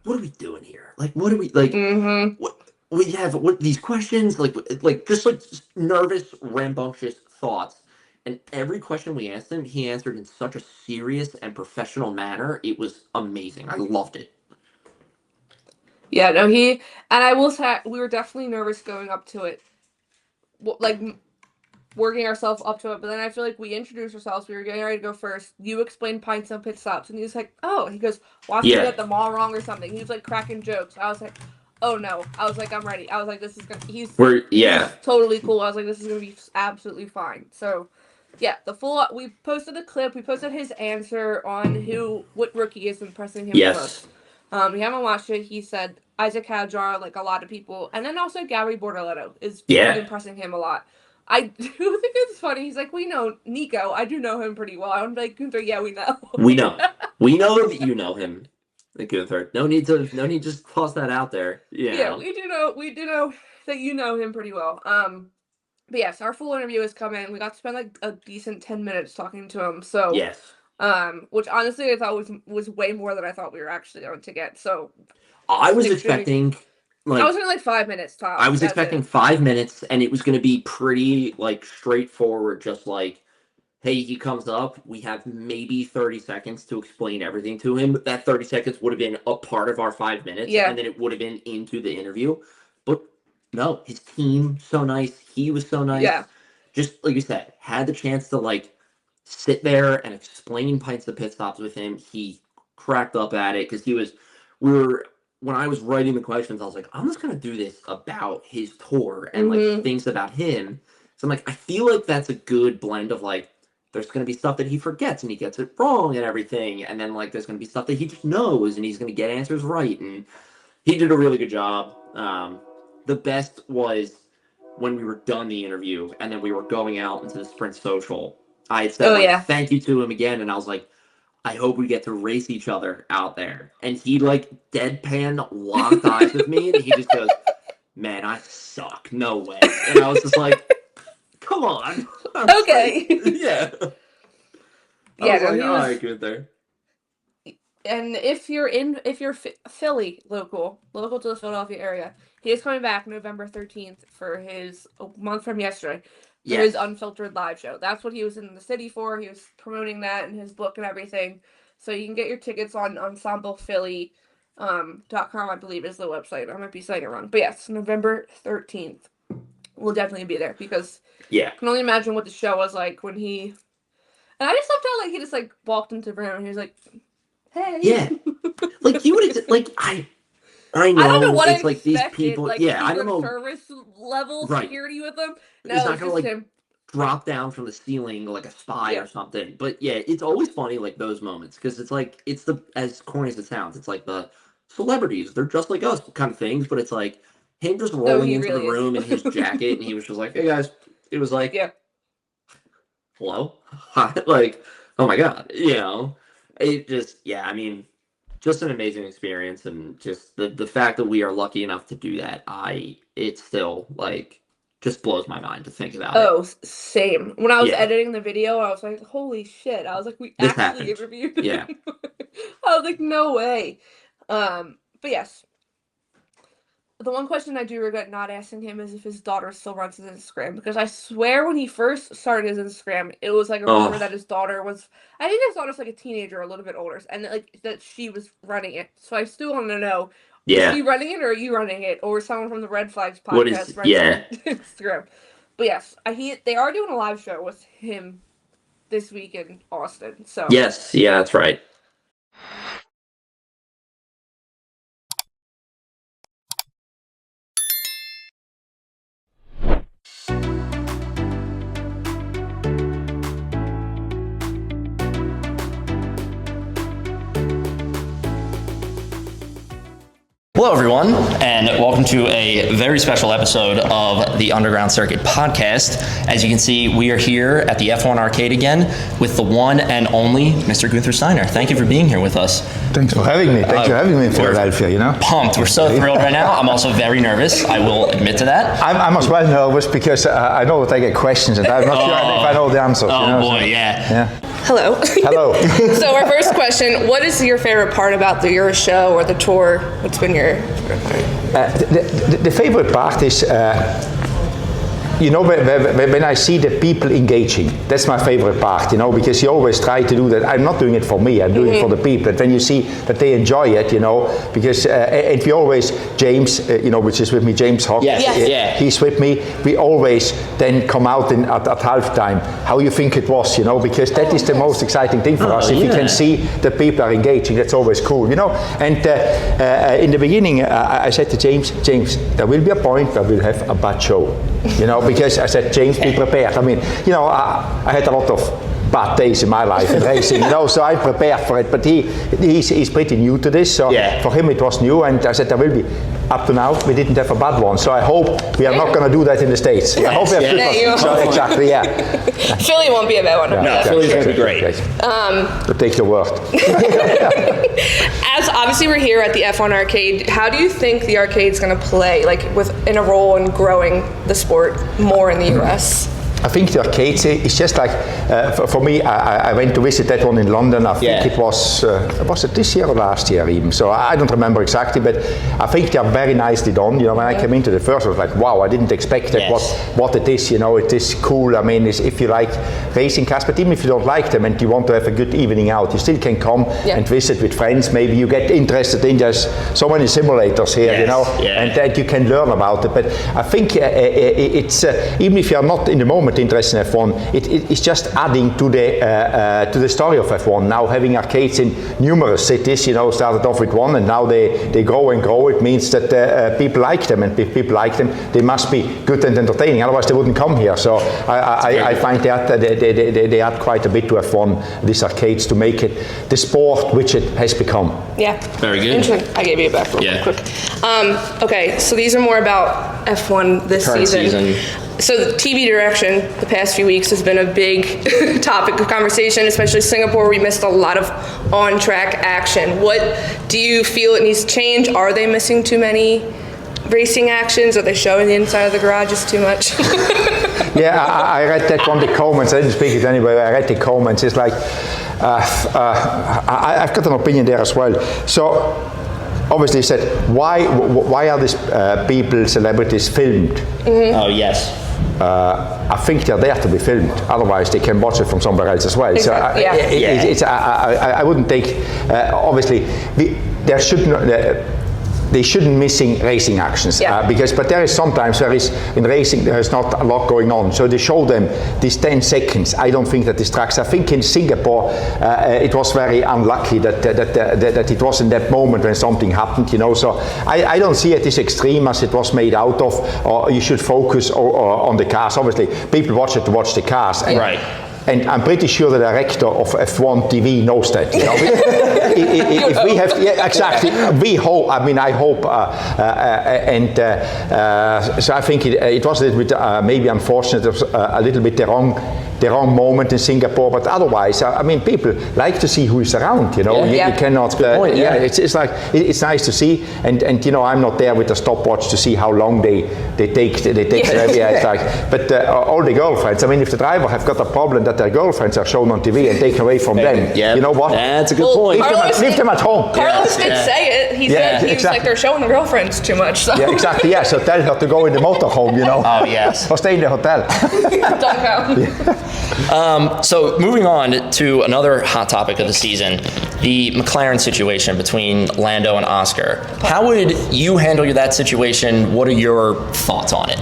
"What are we doing here? Like, what are we like? Mm-hmm. What we have? What these questions? Just nervous, rambunctious thoughts." And every question we asked him, he answered in such a serious and professional manner. It was amazing. I loved it. Yeah, no, and I will say we were definitely nervous going up to it, like working ourselves up to it. But then I feel like we introduced ourselves. We were getting ready to go first. You explained pints and pit stops, and he was like, "Oh," he goes, "Watch me Yeah, get them all wrong or something." He was like cracking jokes. I was like, "Oh no!" I was like, "I'm ready." I was like, "This is gonna." He's totally cool. I was like, "This is gonna be absolutely fine." So, yeah, we posted a clip. We posted his answer on what rookie is impressing him the yes, most. We haven't watched it. He said Isaac Hadjar, like a lot of people, and then also Gabby Bortoletto is yeah. impressing him a lot. I do think it's funny. He's like, we know Nico. I do know him pretty well. I'm like, Gunther, yeah, we know. We know. We know that you know him, Gunther. No need to just toss that out there. You Yeah, know. we do know that you know him pretty well. But yes, our full interview has come in. We got to spend like a decent 10 minutes talking to him. So, Yes. which honestly I thought was way more than I thought we were actually going to get. So I was extremely. expecting I like was in like 5 minutes I tops. was That's expecting it. 5 minutes and it was gonna be pretty like straightforward, just like, hey, he comes up, we have maybe 30 seconds to explain everything to him. That 30 seconds would have been a part of our 5 minutes, Yeah. and then it would have been into the interview. But no, his team so nice. He was so Yeah. nice. Just like you said, had the chance to like sit there and explain pints of pit stops with him. He cracked up at it because we were when I was writing the questions, I was like, I'm just gonna do this about his tour and like Mm-hmm. things about him. So I'm like, I feel like that's a good blend of like there's going to be stuff that he forgets and he gets it wrong and everything. And then, like, there's going to be stuff that he just knows and he's going to get answers right. And he did a really good job. The best was when we were done the interview and then we were going out into the sprint social. I had said, Oh like, yeah. thank you to him again. And I was like, I hope we get to race each other out there. And he, like, deadpan locked eyes with me. And he just goes, man, I suck. No way. And I was just like, come on. Okay. Yeah. I Yeah. was No, like, he all was. right, good there. And if you're Philly local to the Philadelphia area, he is coming back November 13th for his a month from yesterday for his Yes. Unfiltered live show. That's what he was in the city for. He was promoting that in his book and everything. So you can get your tickets on ensemblephilly.com, I believe is the website. I might be saying it wrong. But yes, November 13th. We'll definitely be there because Yeah. I can only imagine what the show was like when he. And I just loved how like he just like walked into the room and he was like, "Hey." Yeah. Like you would like I I don't know know what I it's like these expected, people like yeah, I don't Secret know Service level right. security with him. He's No, not it's gonna just like him. drop down from the ceiling like a spy or something. But yeah, it's always funny like those moments because it's like it's the as corny as it sounds, it's like the celebrities, they're just like us kind of things, but it's like him just rolling into really the room in his jacket and he was just like, hey guys, it was like hello? Like, oh my god, you know. It just I mean, just an amazing experience, and just the fact that we are lucky enough to do that, it's still like just blows my mind to think about it. Same. When I was editing the video, I was like, holy shit. I was like, This actually happened. interviewed him. Yeah. I was like, no way. But yes. The one question I do regret not asking him is if his daughter still runs his Instagram, because I swear when he first started his Instagram, it was like a rumor that his daughter was, I think his daughter's like a teenager, a little bit older, and like that she was running it. So I still want to know, is he running it or are you running it, or someone from the Red Flags podcast running Instagram? But yes, they are doing a live show with him this week in Austin. So yes, that's right. Hello everyone, and welcome to a very special episode of the Underground Circuit podcast. As you can see, we are here at the F1 Arcade again with the one and only Mr. Guenther Steiner. Thank you for being here with us. Thanks for having me. Thanks for having me in Philadelphia, you know. Pumped. We're so thrilled right now. I'm also very nervous. I will admit to that. I'm as well nervous because I know that I get questions and I'm not sure if I know the answers. Oh, you know, boy, yeah. Hello. Hello. So our first question, what is your favorite part about your show or the tour? What's been your... The favorite part is, you know, when I see the people engaging, that's my favorite part, you know, because you always try to do that. I'm not doing it for me, I'm doing it for the people. But when you see that they enjoy it, you know, because and we always, James, you know, which is with me, James Hock, he's with me, we always then come out at halftime, how you think it was, you know, because that is the most exciting thing for us. If you can see that people are engaging, that's always cool, you know. And in the beginning, I said to James, there will be a point where we'll have a bad show, you know, because I said, James, be prepared. I mean, you know, I had a lot of bad days in my life in racing, you know, so I'm prepared for it. But he's pretty new to this, so for him it was new. And I said, there will be. Up to now, we didn't have a bad one, so I hope we are not going to do that in the States. I hope we have good ones. So exactly, Philly won't be a bad one. No, Philly's going to be great. So take your word. As obviously we're here at the F1 Arcade, how do you think the arcade's going to play, like in a role in growing the sport more in the US? I think the arcades is just like, for me, I went to visit that one in London. I think it was it this year or last year even? So I don't remember exactly, but I think they are very nicely done. You know, when I came into the first, I was like, wow, I didn't expect that what it is. You know, it is cool. I mean, if you like racing cars, but even if you don't like them and you want to have a good evening out, you still can come and visit with friends. Maybe you get interested in, there's so many simulators here, you know, and that you can learn about it. But I think it's, even if you are not in the moment interest in F1, it's just adding to the story of F1. Now having arcades in numerous cities, you know, started off with one and now they grow and grow. It means that people like them, and if people like them, they must be good and entertaining. Otherwise, they wouldn't come here. So I find that they add quite a bit to F1, these arcades, to make it the sport which it has become. Yeah. Very good. Interesting. I gave you it back real quick. Okay, so these are more about F1 this season. So the TV direction the past few weeks has been a big topic of conversation, especially Singapore. We missed a lot of on-track action. What do you feel it needs to change? Are they missing too many racing actions? Are they showing the inside of the garages too much? I read that on the comments. I didn't speak it anyway. I read the comments. It's like, I've got an opinion there as well. So, obviously said, why are these people, celebrities, filmed? Mm-hmm. Oh, yes. I think they're there to be filmed. Otherwise, they can watch it from somewhere else as well. Exactly. So I wouldn't take. Obviously, there should not. they shouldn't missing racing actions Yeah. but there is sometimes in racing there is not a lot going on, so they show them these 10 seconds. I don't think that distracts. I think in Singapore it was very unlucky that it was in that moment when something happened, so I don't see it as extreme as it was made out of, or you should focus on the cars. Obviously people watch it to watch the cars, and I'm pretty sure the director of F1 TV knows that. If we have, exactly. We hope. I mean, I hope, so I think it was a little bit maybe unfortunate. It was a little bit the wrong moment in Singapore, but otherwise, I mean, people like to see who is around. You cannot. It's like it's nice to see, and I'm not there with the stopwatch to see how long they take. It's like, but all the girlfriends. I mean, if the driver have got a problem that their girlfriends are shown on TV and taken away from them, you know what? That's a good point. Leave them at home. Carlos did say it. He said he was like, they're showing the girlfriends too much. So. Yeah, exactly. Yeah, so tell her to go in the motorhome. Oh yes. Or stay in the hotel. Don't go. So moving on to another hot topic of the season, the McLaren situation between Lando and Oscar. How would you handle that situation? What are your thoughts on it?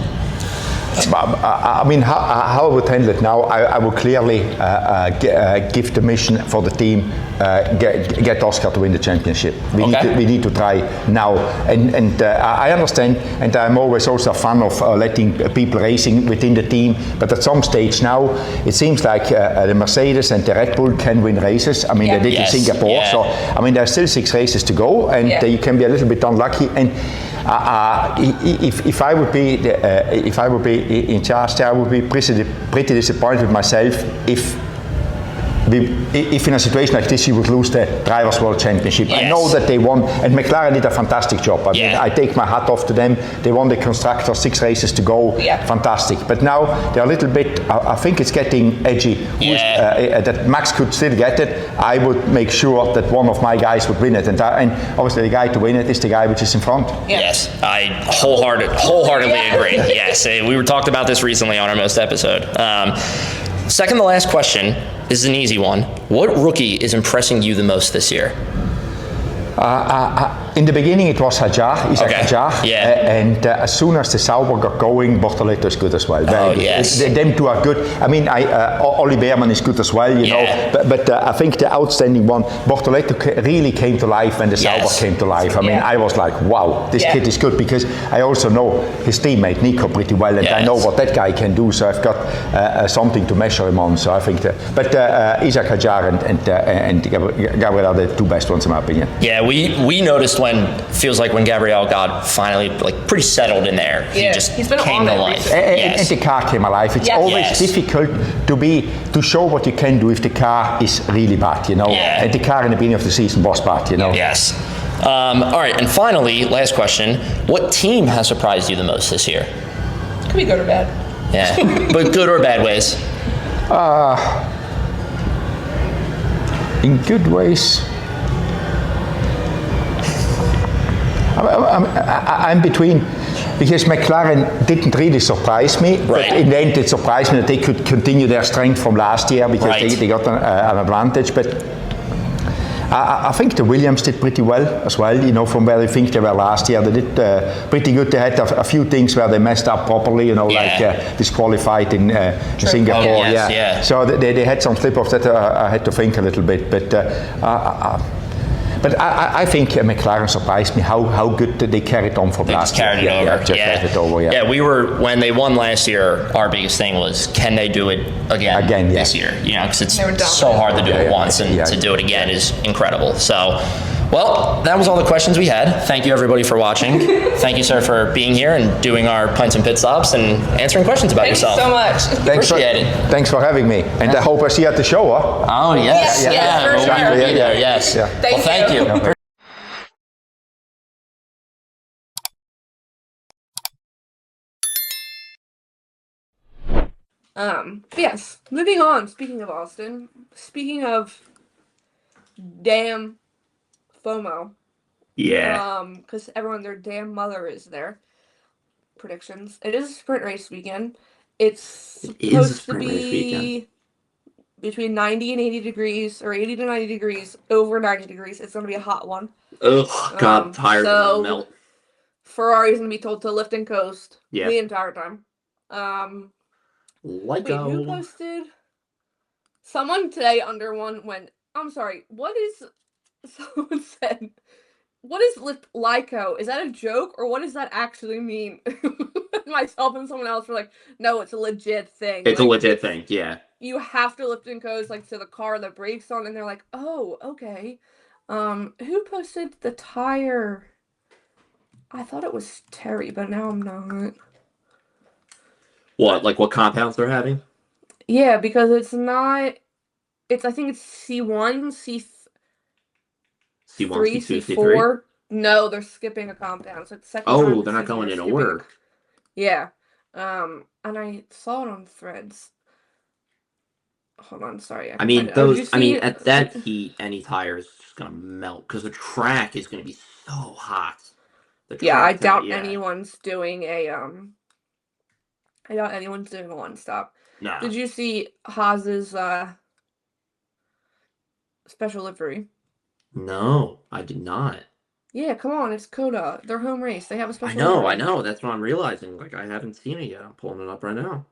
I mean, how I would handle it now, I would clearly give the mission for the team, get Oscar to win the championship. We need to try now. And I understand, and I'm always also a fan of letting people racing within the team, but at some stage now, it seems like the Mercedes and the Red Bull can win races. I mean, they did in Singapore, so I mean, there's still 6 races to go, and you can be a little bit unlucky. And if I would be in charge, I would be pretty disappointed with myself if in a situation like this you would lose the Drivers' World Championship. I know that they won, and McLaren did a fantastic job. I mean, I take my hat off to them. They won the Constructors, 6 races to go, fantastic. But now they're a little bit, I think it's getting edgy. That Max could still get it. I would make sure that one of my guys would win it, and obviously the guy to win it is the guy which is in front. Yes, I wholeheartedly agree. Yes, we were talked about this recently on our most episode. Second to last question. This is an easy one. What rookie is impressing you the most this year? In the beginning it was Isaac Hadjar, and as soon as the Sauber got going, Bortoleto is good as well. Very good. Yes. Them two are good. I mean, Ollie Behrman is good as well, you know. But I think the outstanding one, Bortoleto really came to life when the Sauber came to life. I mean, I was like, wow, this kid is good, because I also know his teammate Nico pretty well, and I know what that guy can do. So I've got something to measure him on. So I think, but Isaac Hadjar and Gabriel are the two best ones in my opinion. Yeah, we noticed when Gabriel got finally pretty settled in there. He just he's been came to life. And the car came alive. It's always difficult to show what you can do if the car is really bad, you know. And the car in the beginning of the season was bad, you know. Yes. All right, and finally, last question: what team has surprised you the most this year? Could be good or bad. Yeah, but good or bad ways? In good ways. I'm between, because McLaren didn't really surprise me, but in the end it surprised me that they could continue their strength from last year, because they got an advantage. But I think the Williams did pretty well as well, you know, from where I think they were last year. They did pretty good. They had a few things where they messed up properly, you know, like disqualified in Singapore. So they had some slip-offs that I had to think a little bit. But I think McLaren surprised me how good they carried on from last year. Carried it over. We were, when they won last year, our biggest thing was, can they do it again this year? You know, because it's so hard to do it once, and to do it again is incredible. So, well, that was all the questions we had. Thank you, everybody, for watching. Thank you, sir, for being here and doing our pints and pit stops and answering questions about yourself. Thank you so much. Appreciate it. Thanks for having me. And I hope I see you at the show, huh? Oh, yes. Yes. Thank you. Yes, moving on. Speaking of Austin, speaking of damn FOMO. Because everyone, their damn mother is there. Predictions. It is a sprint race weekend. It's supposed to be between 90 and 80 degrees, or 80 to 90 degrees, over 90 degrees. It's going to be a hot one. Ugh, God, I'm tired of the melt. Ferrari's gonna be told to lift and coast Yeah. the entire time. Wait, who Lego. posted? Someone today under one went, I'm sorry, what is, someone said, what is Lyco? Is that a joke or what does that actually mean? Myself and someone else were like, no, it's a legit thing. It's like, a legit thing, yeah. You have to lift and coast like to the car that brakes on, and they're like, oh, okay. Who posted the tire? I thought it was Terry, but now I'm not. What, like what compounds they're having? Yeah, because it's not. I think it's C1, C3, C1, C2, C3? C4. No, they're skipping a compound. So it's second time Oh, this they're not season going they're in skipping order. Yeah. And I saw it on Threads. Hold on, sorry. I mean, did you see at that heat, any tire is just gonna melt because the track is gonna be so hot. Yeah, I doubt anyone's doing a I doubt anyone's doing a one stop. No. Did you see Haas's special livery? No, I did not. Yeah, come on, it's COTA. Their home race. They have a special livery. I know. That's what I'm realizing. Like, I haven't seen it yet. I'm pulling it up right now.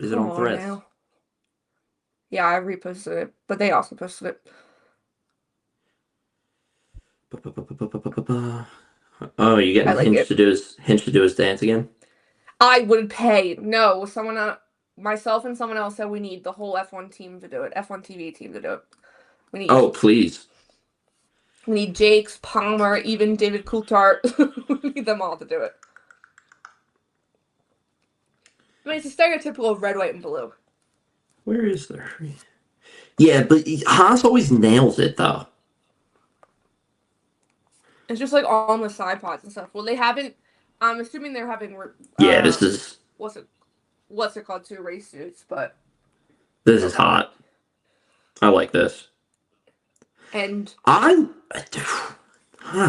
Is it on Threads? Now. Yeah, I reposted it, but they also posted it. Oh, you getting like Hinch to do his dance again? I would pay. No, myself and someone else said we need the whole F1 team to do it. F1 TV team to do it. We need. Oh, please. We need Jakes, Palmer, even David Coulthard. We need them all to do it. I mean, it's a stereotypical red, white, and blue. Where is there? Yeah, but Haas always nails it, though. It's just like on the side pods and stuff. Well, they haven't. I'm assuming they're having. Yeah, this is. What's it called? 2 race suits, but. This is hot. I like this. And. Haas,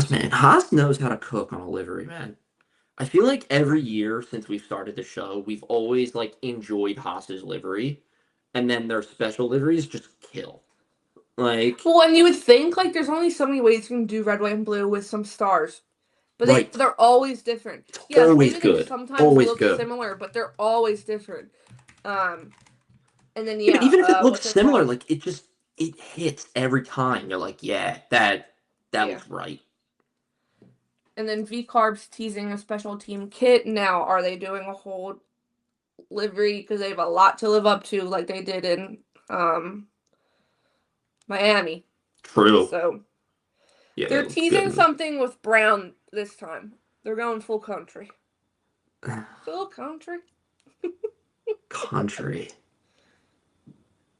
man. Haas knows how to cook on a livery, man. I feel like every year since we've started the show, we've always, like, enjoyed Haas's livery. And then their special liveries just kill. Like. Well, and you would think, like, there's only so many ways you can do red, white, and blue with some stars. But they're always different. Yes, always maybe good. They sometimes always look good. similar, but they're always different. And then But even if it looks similar, like it hits every time. You're like, yeah, that looks right. And then V-Carb's teasing a special team kit. Now, are they doing a whole livery because they have a lot to live up to, like they did in Miami? True. So yeah, they're teasing something with Brown this time. They're going full country. Full country. Country.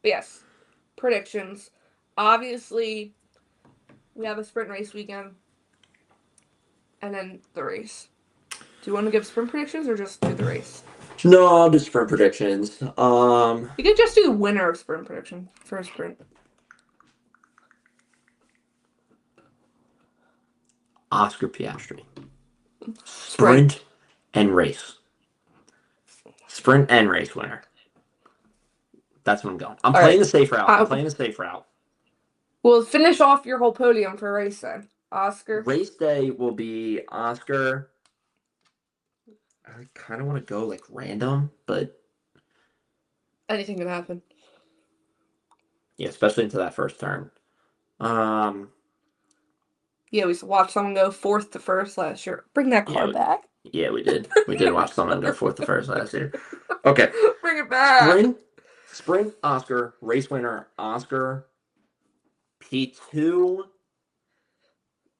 Yes. Predictions. Obviously, we have a sprint race weekend. And then the race. Do you want to give sprint predictions or just do the race? No, I'll do sprint predictions. You could just do the winner of sprint prediction for a sprint. Oscar Piastri. Sprint and race. Sprint and race winner. That's what I'm going. I'm playing the safe route. Well, finish off your whole podium for race then. Oscar. Race day will be Oscar. I kind of want to go like random, but anything can happen. Yeah, especially into that first turn. Yeah, we watched someone go 4th to 1st last year. Bring that car back. Yeah, we did. We did watch someone go 4th to 1st last year. Okay. Bring it back. Sprint, Oscar. Race winner, Oscar. P2,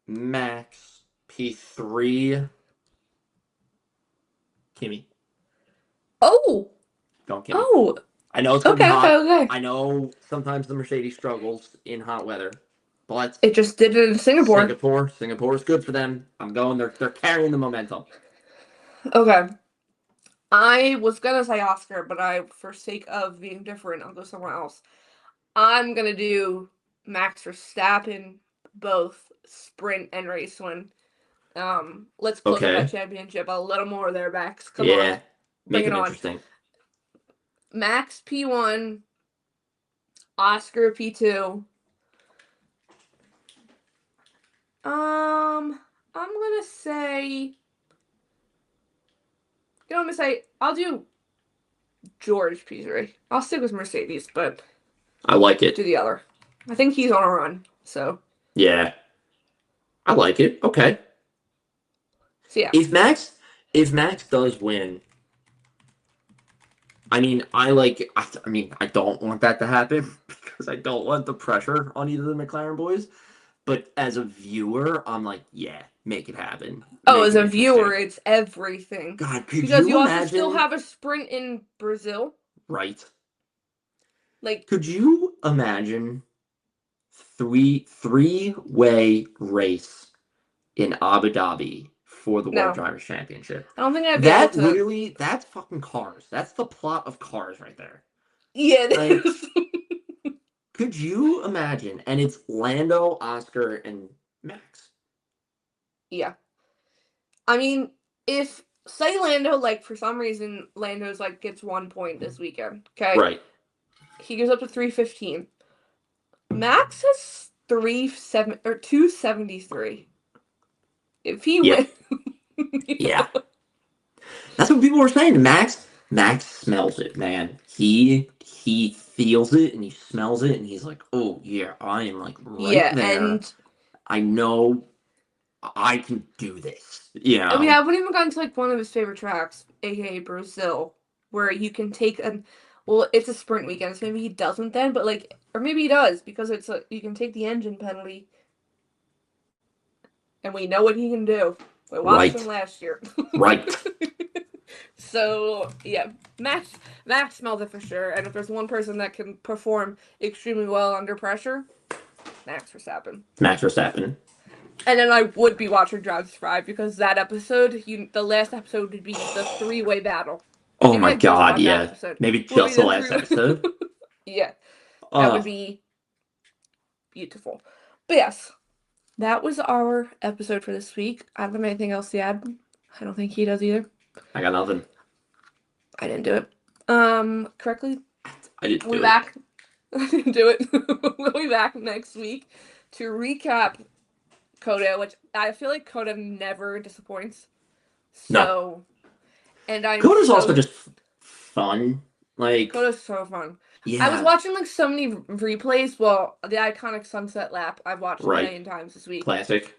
Max. P3, Kimmy. Oh. Don't Kimmy. Oh. I know it's going to be hot. Okay. I know sometimes the Mercedes struggles in hot weather. But it just did it in Singapore. Singapore is good for them. I'm going. They're carrying the momentum. Okay. I was gonna say Oscar, but for sake of being different, I'll go somewhere else. I'm gonna do MaxVerstappen, both sprint and race win. Let's close that championship a little more there, Max. Come on. Make it interesting. Max P1, Oscar P2. I'm I'm gonna say. I'm gonna say I'll do George P3. I'll stick with Mercedes, but I like it. do the other. I think he's on a run, so. Yeah. I like it. Okay. So yeah. If Max does win, I mean, I don't want that to happen because I don't want the pressure on either of the McLaren boys. But as a viewer, I'm like, yeah, make it happen. Oh, Make as it a viewer, interesting. it's everything. God, could Because you also imagine? still have a sprint in Brazil. Right. Like, could you imagine three-way race in Abu Dhabi for the World No. Drivers' Championship? I don't think I'd be able to. Literally, that's fucking Cars. That's the plot of Cars right there. Yeah, it Like, is. could you imagine? And it's Lando, Oscar, and Max. Yeah. I mean, if say Lando, like for some reason Lando's like gets 1 point this weekend, okay? Right. He goes up to 315. Max has 273. If he Yep. wins, Yeah. That's what people were saying. Max smells it, man. He feels it and he smells it and he's like, oh yeah, I am like right there. and I know I can do this. Yeah. we haven't even gotten to like one of his favorite tracks, aka Brazil, where you can take it's a sprint weekend, so maybe he doesn't then, but like, or maybe he does because you can take the engine penalty, and we know what he can do. We watched him last year. Right. So yeah, Max smells it for sure, and if there's one person that can perform extremely well under pressure, Max Verstappen. Max Verstappen. And then I would be watching Drive to Survive because that episode, the last episode would be the 3-way battle. Oh Maybe my I'd just watch god, that yeah. episode. Maybe Would just be the last episode. Yeah, that would be beautiful. But yes, that was our episode for this week. I don't have anything else to add. I don't think he does either. I got nothing. I didn't do it. Correctly. I didn't do We'll be it. back. I didn't do it. We'll be back next week to recap COTA, which I feel like COTA never disappoints. So, No. and I'm COTA's also just fun. Like, COTA's so fun. yeah. I was watching like so many replays. Well, the iconic sunset lap I've watched a million times this week. Classic.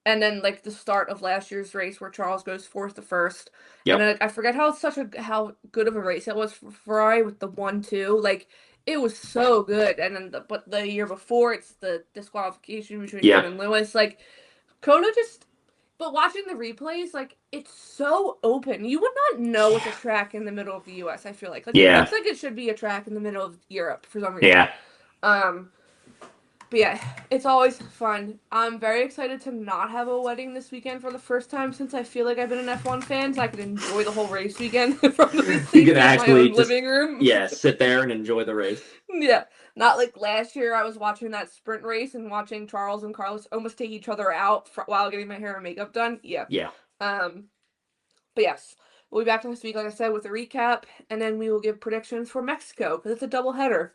And then like the start of last year's race where Charles goes 4th to 1st. Yep. And then, I forget how good of a race it was for Ferrari with the 1-2. Like, it was so good. And then but the year before, it's the disqualification between him and Lewis. Like, COTA but watching the replays, like, it's so open. You would not know it's a track in the middle of the U.S., I feel like. It looks like it should be a track in the middle of Europe for some reason. Yeah. But yeah, it's always fun. I'm very excited to not have a wedding this weekend for the first time since I feel like I've been an F1 fan, so I can enjoy the whole race weekend from the safety of my own living room. Yeah, sit there and enjoy the race. Yeah, not like last year I was watching that sprint race and watching Charles and Carlos almost take each other out while getting my hair and makeup done. Yeah. Yeah. But yes, we'll be back next week, like I said, with a recap, and then we will give predictions for Mexico because it's a doubleheader.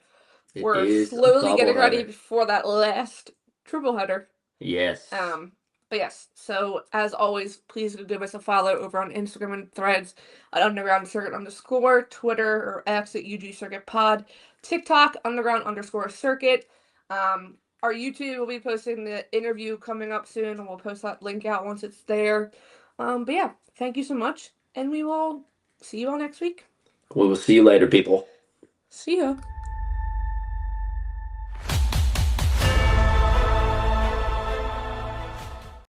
We're slowly getting ready before that last triple header. Yes. But yes, so as always, please give us a follow over on Instagram and Threads at _underground_, Twitter or X at UGCircuitPod, TikTok _circuit. Our YouTube will be posting the interview coming up soon, and we'll post that link out once it's there. But yeah, thank you so much, and we will see you all next week. We will see you later, people. See ya.